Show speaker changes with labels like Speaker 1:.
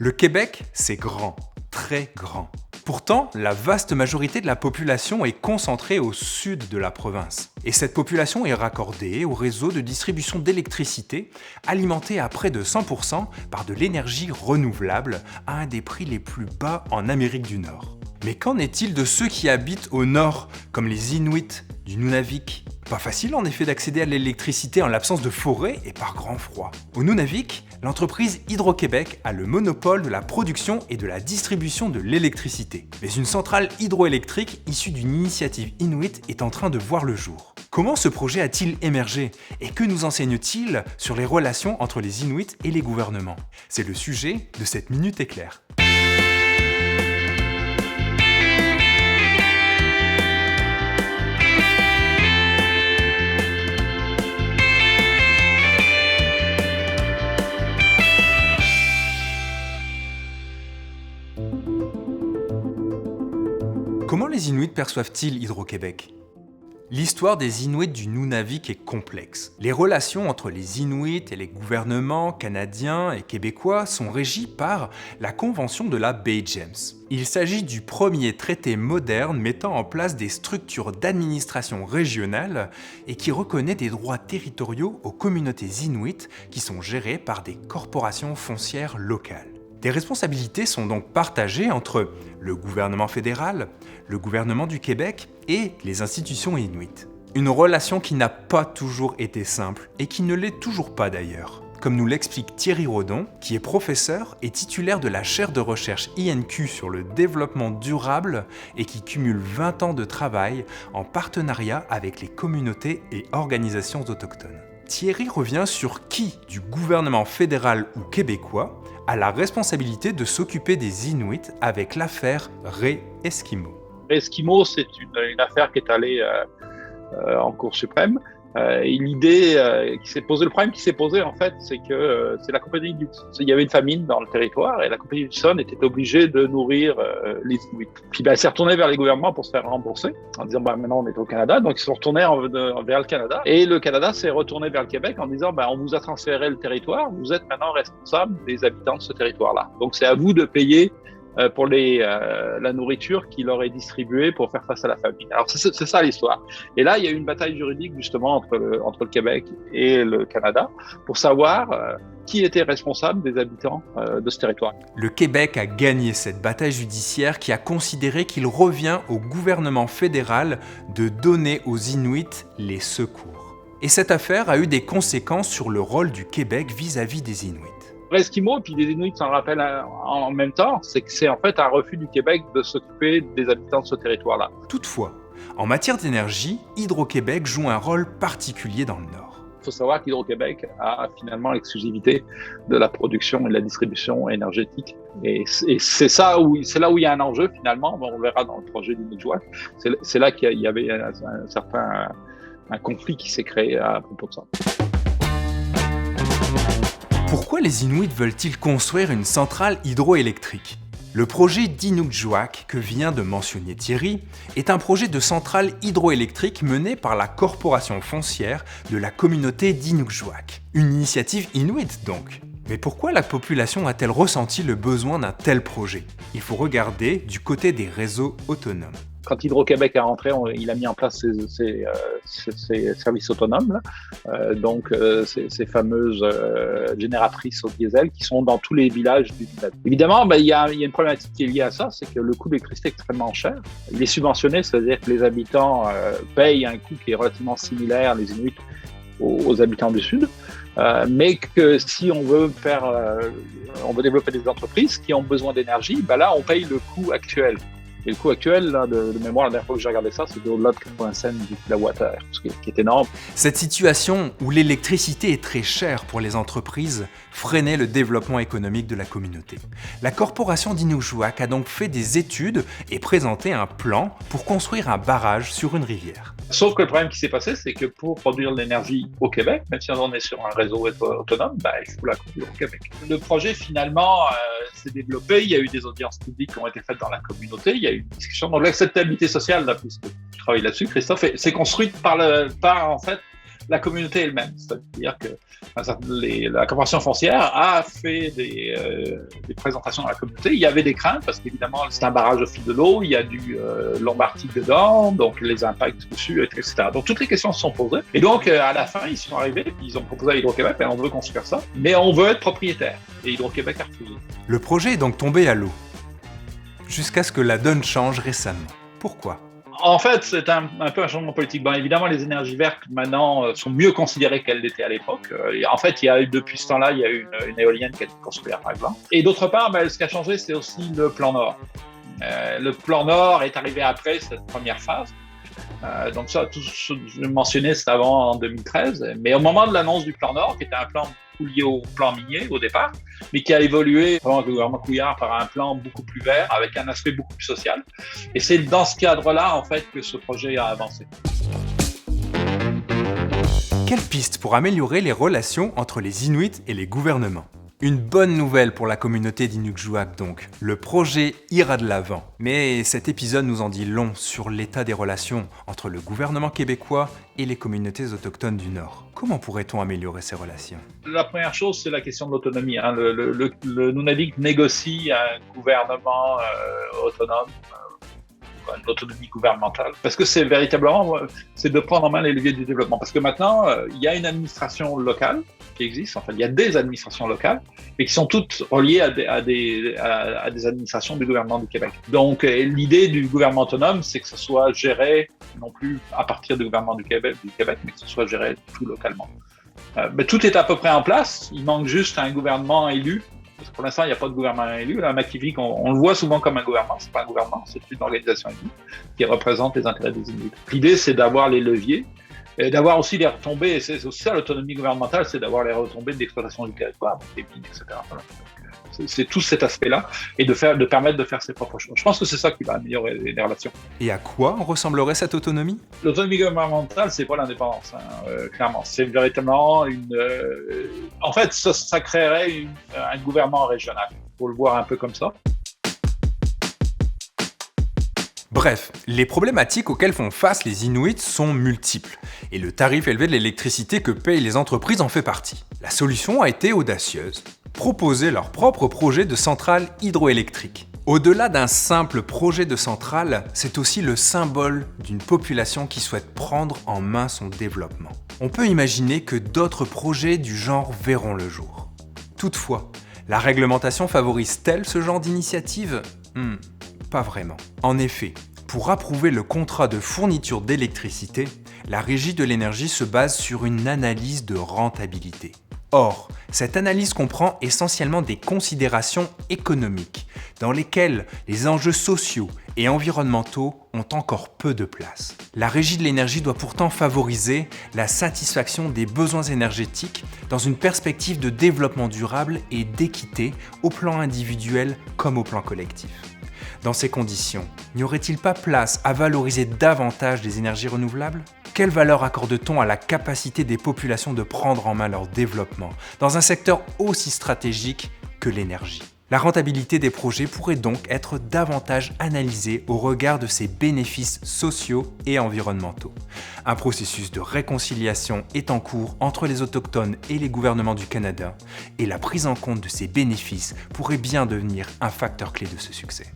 Speaker 1: Le Québec, c'est grand, très grand. Pourtant, la vaste majorité de la population est concentrée au sud de la province. Et cette population est raccordée au réseau de distribution d'électricité, alimenté à près de 100% par de l'énergie renouvelable à un des prix les plus bas en Amérique du Nord. Mais qu'en est-il de ceux qui habitent au nord, comme les Inuits du Nunavik ? Pas facile en effet d'accéder à l'électricité en l'absence de forêt et par grand froid. Au Nunavik, l'entreprise Hydro-Québec a le monopole de la production et de la distribution de l'électricité. Mais une centrale hydroélectrique issue d'une initiative inuit est en train de voir le jour. Comment ce projet a-t-il émergé et que nous enseigne-t-il sur les relations entre les Inuits et les gouvernements ? C'est le sujet de cette Minute Éclair. Comment les Inuits perçoivent-ils Hydro-Québec ? L'histoire des Inuits du Nunavik est complexe. Les relations entre les Inuits et les gouvernements canadiens et québécois sont régies par la Convention de la baie James. Il s'agit du premier traité moderne mettant en place des structures d'administration régionale et qui reconnaît des droits territoriaux aux communautés Inuits qui sont gérées par des corporations foncières locales. Des responsabilités sont donc partagées entre le gouvernement fédéral, le gouvernement du Québec et les institutions inuites. Une relation qui n'a pas toujours été simple et qui ne l'est toujours pas d'ailleurs. Comme nous l'explique Thierry Rodon, qui est professeur et titulaire de la chaire de recherche INQ sur le développement durable et qui cumule 20 ans de travail en partenariat avec les communautés et organisations autochtones. Thierry revient sur qui du gouvernement fédéral ou québécois a la responsabilité de s'occuper des Inuits avec l'affaire Ré-Esquimau.
Speaker 2: Ré-Esquimau, c'est une affaire qui est allée en Cour suprême. L'idée qui s'est posée, le problème qui s'est posé en fait, c'est que c'est la compagnie du, il y avait une famine dans le territoire et la compagnie Hudson était obligée de nourrir les Inuits. Puis elle s'est retournée vers les gouvernements pour se faire rembourser en disant maintenant on est au Canada, donc ils se sont retournés vers le Canada et le Canada s'est retourné vers le Québec en disant on vous a transféré le territoire, vous êtes maintenant responsable des habitants de ce territoire-là. Donc c'est à vous de payer pour la nourriture qu'il leur est distribuée pour faire face à la famine. Alors c'est ça l'histoire. Et là, il y a eu une bataille juridique justement entre le Québec et le Canada pour savoir qui était responsable des habitants de ce territoire.
Speaker 1: Le Québec a gagné cette bataille judiciaire qui a considéré qu'il revient au gouvernement fédéral de donner aux Inuits les secours. Et cette affaire a eu des conséquences sur le rôle du Québec vis-à-vis des Inuits.
Speaker 2: Ré-Esquimau, puis les Inuits s'en rappellent en même temps, c'est que c'est en fait un refus du Québec de s'occuper des habitants de ce territoire-là.
Speaker 1: Toutefois, en matière d'énergie, Hydro-Québec joue un rôle particulier dans le Nord.
Speaker 2: Il faut savoir qu'Hydro-Québec a finalement l'exclusivité de la production et de la distribution énergétique. Et c'est là où il y a un enjeu finalement, on verra dans le projet d'Inukjuak. C'est là qu'il y avait un conflit qui s'est créé à propos de ça.
Speaker 1: Pourquoi les Inuits veulent-ils construire une centrale hydroélectrique ? Le projet d'Inukjuak, que vient de mentionner Thierry, est un projet de centrale hydroélectrique mené par la corporation foncière de la communauté d'Inukjuak. Une initiative inuite donc. Mais pourquoi la population a-t-elle ressenti le besoin d'un tel projet ? Il faut regarder du côté des réseaux autonomes.
Speaker 2: Quand Hydro-Québec est rentré, il a mis en place ses services autonomes, donc ces fameuses génératrices au diesel qui sont dans tous les villages du Nunavik. Évidemment, il y a une problématique qui est liée à ça, c'est que le coût de l'électricité est extrêmement cher. Il est subventionné, c'est-à-dire que les habitants payent un coût qui est relativement similaire, les Inuits, aux habitants du Sud. Mais que si on veut développer des entreprises qui ont besoin d'énergie, là on paye le coût actuel. Et le coût actuel, là, de mémoire, la dernière fois que j'ai regardé ça, c'était au-delà de 80 cents du kilowattheure, ce qui est énorme.
Speaker 1: Cette situation où l'électricité est très chère pour les entreprises freinait le développement économique de la communauté. La corporation d'Inukjuak a donc fait des études et présenté un plan pour construire un barrage sur une rivière.
Speaker 2: Sauf que le problème qui s'est passé, c'est que pour produire de l'énergie au Québec, même si on est sur un réseau autonome, il faut la produire au Québec. Le projet, finalement, s'est développé. Il y a eu des audiences publiques qui ont été faites dans la communauté. Il y a eu une discussion. Donc, l'acceptabilité sociale, là, puisque tu travailles là-dessus, Christophe, c'est construite par en fait, la communauté elle-même. C'est-à-dire que la corporation foncière a fait des présentations dans la communauté. Il y avait des craintes parce qu'évidemment, c'est un barrage au fil de l'eau, il y a du lombardique dedans, donc les impacts dessus, etc. Donc toutes les questions se sont posées. Et donc, à la fin, ils sont arrivés, puis ils ont proposé à Hydro-Québec, on veut construire ça, mais on veut être propriétaire. Et Hydro-Québec a refusé.
Speaker 1: Le projet est donc tombé à l'eau. Jusqu'à ce que la donne change récemment. Pourquoi ?
Speaker 2: En fait, c'est un peu un changement politique. Bon, évidemment, les énergies vertes, maintenant, sont mieux considérées qu'elles l'étaient à l'époque. En fait, il y a eu, depuis ce temps-là, il y a eu une éolienne qui a été construite par exemple. Et d'autre part, ce qui a changé, c'est aussi le plan Nord. Le plan Nord est arrivé après cette première phase. Donc ça, tout ce que je mentionnais, c'était avant en 2013. Mais au moment de l'annonce du plan Nord, qui était un plan lié au plan minier au départ, mais qui a évolué pendant le gouvernement Couillard par un plan beaucoup plus vert, avec un aspect beaucoup plus social. Et c'est dans ce cadre-là, en fait, que ce projet a avancé.
Speaker 1: Quelle piste pour améliorer les relations entre les Inuits et les gouvernements ? Une bonne nouvelle pour la communauté d'Inukjuak donc, le projet ira de l'avant. Mais cet épisode nous en dit long sur l'état des relations entre le gouvernement québécois et les communautés autochtones du Nord. Comment pourrait-on améliorer ces relations ?
Speaker 2: La première chose, c'est la question de l'autonomie. Le Nunavik négocie un gouvernement autonome, l'autonomie gouvernementale, parce que c'est véritablement de prendre en main les leviers du développement. Parce que maintenant, il y a une administration locale qui existe, enfin il y a des administrations locales, mais qui sont toutes reliées à des administrations du gouvernement du Québec. Donc l'idée du gouvernement autonome, c'est que ce soit géré non plus à partir du gouvernement du Québec, mais que ce soit géré tout localement. Mais tout est à peu près en place, il manque juste un gouvernement élu. Parce que pour l'instant, il n'y a pas de gouvernement élu. Là, Makivik, on le voit souvent comme un gouvernement. C'est pas un gouvernement, c'est une organisation élue qui représente les intérêts des Inuits. L'idée, c'est d'avoir les leviers et d'avoir aussi les retombées. Et c'est aussi ça, l'autonomie gouvernementale, c'est d'avoir les retombées de l'exploitation du territoire, des mines, etc. Voilà. C'est tout cet aspect-là et de permettre de faire ses propres choix. Je pense que c'est ça qui va améliorer les relations.
Speaker 1: Et à quoi ressemblerait cette autonomie ?
Speaker 2: L'autonomie gouvernementale, c'est pas l'indépendance, clairement. C'est véritablement en fait, ça créerait un gouvernement régional. Faut le voir un peu comme ça.
Speaker 1: Bref, les problématiques auxquelles font face les Inuits sont multiples, et le tarif élevé de l'électricité que payent les entreprises en fait partie. La solution a été audacieuse. Proposer leur propre projet de centrale hydroélectrique. Au-delà d'un simple projet de centrale, c'est aussi le symbole d'une population qui souhaite prendre en main son développement. On peut imaginer que d'autres projets du genre verront le jour. Toutefois, la réglementation favorise-t-elle ce genre d'initiative ? Pas vraiment. En effet, pour approuver le contrat de fourniture d'électricité, la Régie de l'énergie se base sur une analyse de rentabilité. Or, cette analyse comprend essentiellement des considérations économiques, dans lesquelles les enjeux sociaux et environnementaux ont encore peu de place. La Régie de l'énergie doit pourtant favoriser la satisfaction des besoins énergétiques dans une perspective de développement durable et d'équité au plan individuel comme au plan collectif. Dans ces conditions, n'y aurait-il pas place à valoriser davantage les énergies renouvelables ? Quelle valeur accorde-t-on à la capacité des populations de prendre en main leur développement dans un secteur aussi stratégique que l'énergie ? La rentabilité des projets pourrait donc être davantage analysée au regard de ses bénéfices sociaux et environnementaux. Un processus de réconciliation est en cours entre les Autochtones et les gouvernements du Canada, et la prise en compte de ces bénéfices pourrait bien devenir un facteur clé de ce succès.